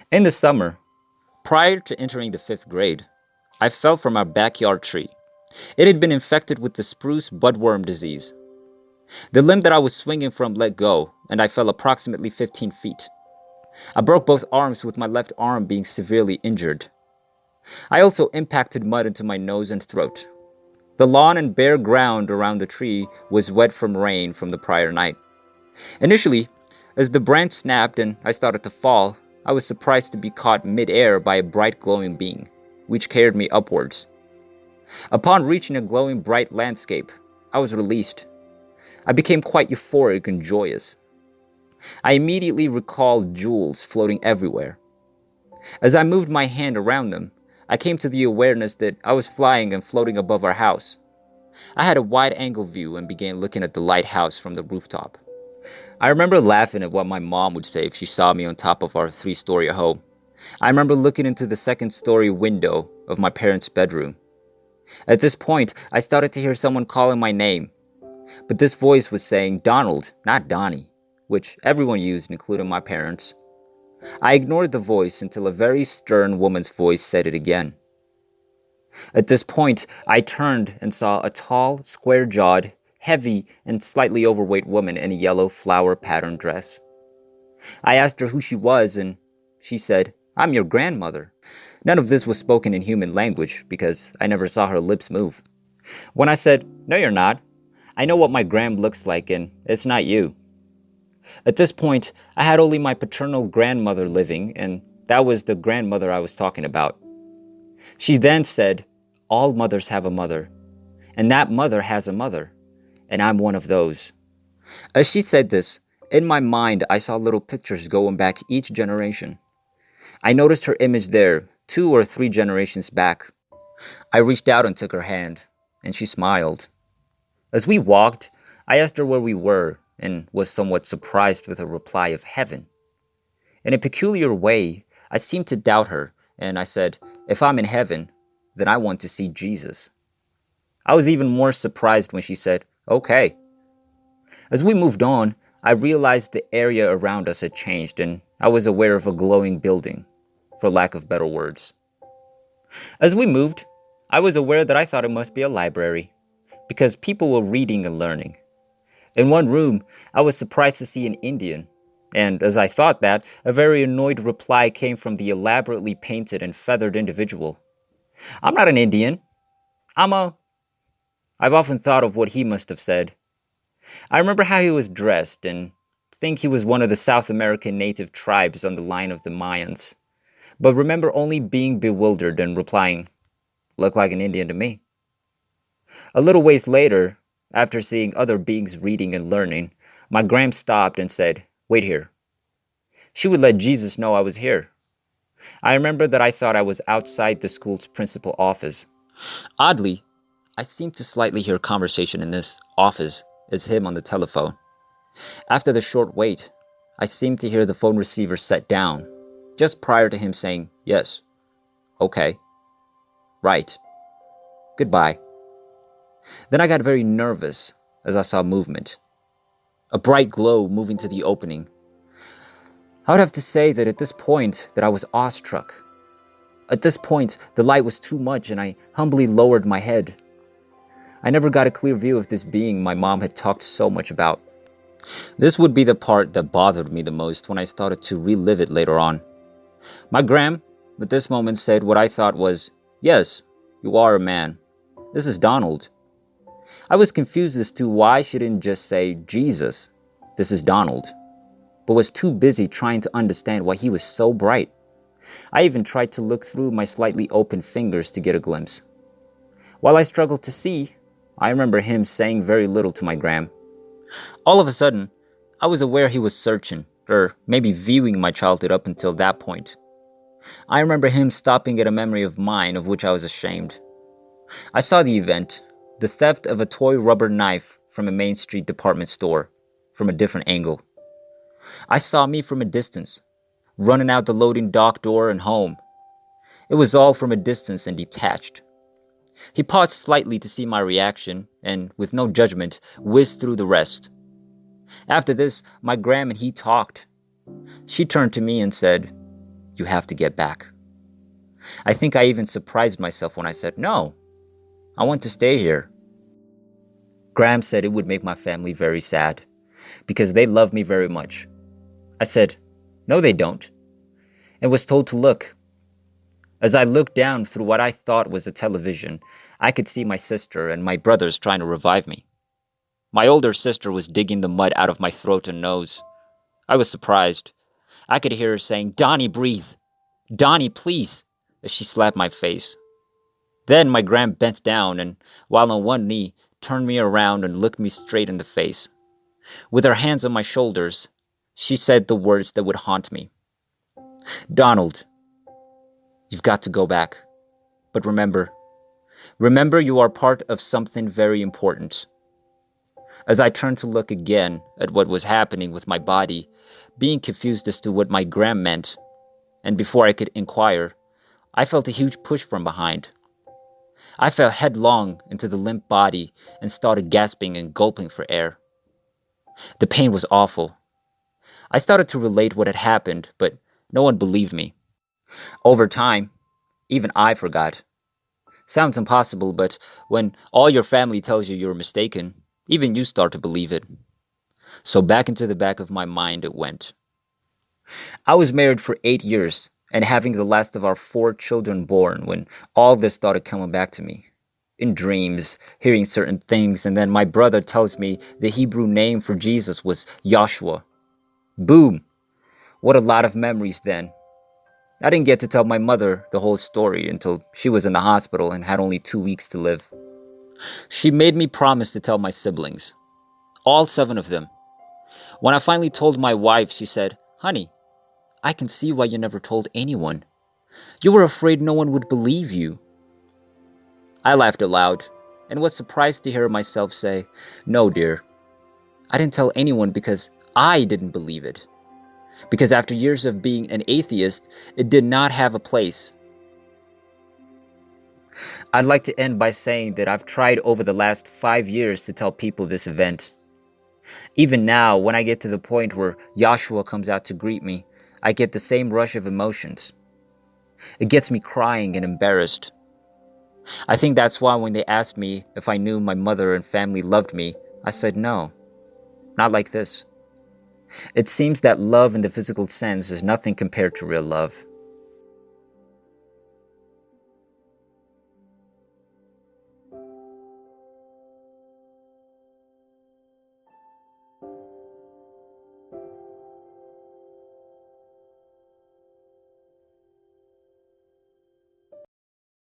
In the summer, prior to entering the fifth grade, I fell from our backyard tree. It had been infected with the spruce budworm disease. The limb that I was swinging from let go, and I fell approximately 15 feet. I broke both arms, with my left arm being severely injured. I also impacted mud into my nose and throat. The lawn and bare ground around the tree was wet from rain from the prior night. Initially, as the branch snapped and I started to fall, I was surprised to be caught mid-air by a bright glowing being, which carried me upwards. Upon reaching a glowing bright landscape, I was released. I became quite euphoric and joyous. I immediately recalled jewels floating everywhere. As I moved my hand around them, I came to the awareness that I was flying and floating above our house. I had a wide-angle view and began looking at the lighthouse from the rooftop. I remember laughing at what my mom would say if she saw me on top of our three-story home. I remember looking into the second-story window of my parents' bedroom. At this point, I started to hear someone calling my name. But this voice was saying Donald, not Donnie, which everyone used, including my parents. I ignored the voice until a very stern woman's voice said it again. At this point, I turned and saw a tall, square-jawed, heavy, and slightly overweight woman in a yellow flower-patterned dress. I asked her who she was, and she said, "I'm your grandmother." None of this was spoken in human language, because I never saw her lips move. When I said, "No, you're not. I know what my gram looks like, and it's not you." At this point, I had only my paternal grandmother living, and that was the grandmother I was talking about. She then said, "All mothers have a mother, and that mother has a mother, and I'm one of those." As she said this, in my mind I saw little pictures going back each generation. I noticed her image there, 2 or 3 generations back. I reached out and took her hand, and she smiled. As we walked, I asked her where we were, and was somewhat surprised with her reply of heaven. In a peculiar way, I seemed to doubt her, and I said, "If I'm in heaven, then I want to see Jesus." I was even more surprised when she said, "Okay." As we moved on, I realized the area around us had changed, and I was aware of a glowing building, for lack of better words. As we moved, I was aware that I thought it must be a library, because people were reading and learning. In one room, I was surprised to see an Indian, and as I thought that, a very annoyed reply came from the elaborately painted and feathered individual. "I'm not an Indian. I'm a..." I've often thought of what he must have said. I remember how he was dressed and think he was one of the South American native tribes on the line of the Mayans, but remember only being bewildered and replying, "Look like an Indian to me." A little ways later, after seeing other beings reading and learning, my gram stopped and said, "Wait here." She would let Jesus know I was here. I remember that I thought I was outside the school's principal office. Oddly, I seemed to slightly hear conversation in this office as him on the telephone. After the short wait, I seemed to hear the phone receiver set down, just prior to him saying, "Yes, okay, right, goodbye." Then I got very nervous as I saw movement. A bright glow moving to the opening. I would have to say that at this point that I was awestruck. At this point, the light was too much and I humbly lowered my head. I never got a clear view of this being my mom had talked so much about. This would be the part that bothered me the most when I started to relive it later on. My gram, at this moment, said what I thought was, "Yes, you are a man. This is Donald." I was confused as to why she didn't just say, "Jesus, this is Donald," but was too busy trying to understand why he was so bright. I even tried to look through my slightly open fingers to get a glimpse. While I struggled to see, I remember him saying very little to my gram. All of a sudden, I was aware he was searching, or maybe viewing my childhood up until that point. I remember him stopping at a memory of mine of which I was ashamed. I saw the event, the theft of a toy rubber knife from a Main Street department store, from a different angle. I saw me from a distance, running out the loading dock door and home. It was all from a distance and detached. He paused slightly to see my reaction, and with no judgment, whizzed through the rest. After this, my gram and he talked. She turned to me and said, You have to get back. I think I even surprised myself when I said, no, I want to stay here. Graham said it would make my family very sad because they love me very much. I said, no, they don't, and was told to look. As I looked down through what I thought was a television, I could see my sister and my brothers trying to revive me. My older sister was digging the mud out of my throat and nose. I was surprised. I could hear her saying, Donnie, breathe. Donnie, please, as she slapped my face. Then my gram bent down and, while on one knee, turned me around and looked me straight in the face. With her hands on my shoulders, she said the words that would haunt me. Donald, you've got to go back. But remember you are part of something very important. As I turned to look again at what was happening with my body, being confused as to what my gram meant, and before I could inquire, I felt a huge push from behind. I fell headlong into the limp body and started gasping and gulping for air. The pain was awful. I started to relate what had happened, but no one believed me. Over time, even I forgot. Sounds impossible, but when all your family tells you you're mistaken, even you start to believe it. So back into the back of my mind it went. I was married for 8 years and having the last of our 4 children born when all this started coming back to me. In dreams, hearing certain things, and then my brother tells me the Hebrew name for Jesus was Joshua. Boom! What a lot of memories then. I didn't get to tell my mother the whole story until she was in the hospital and had only 2 weeks to live. She made me promise to tell my siblings. All 7 of them. When I finally told my wife, she said, Honey, I can see why you never told anyone. You were afraid no one would believe you. I laughed aloud and was surprised to hear myself say, No, dear. I didn't tell anyone because I didn't believe it. Because after years of being an atheist, it did not have a place. I'd like to end by saying that I've tried over the last 5 years to tell people this event. Even now, when I get to the point where Joshua comes out to greet me, I get the same rush of emotions. It gets me crying and embarrassed. I think that's why when they asked me if I knew my mother and family loved me, I said no, not like this. It seems that love in the physical sense is nothing compared to real love.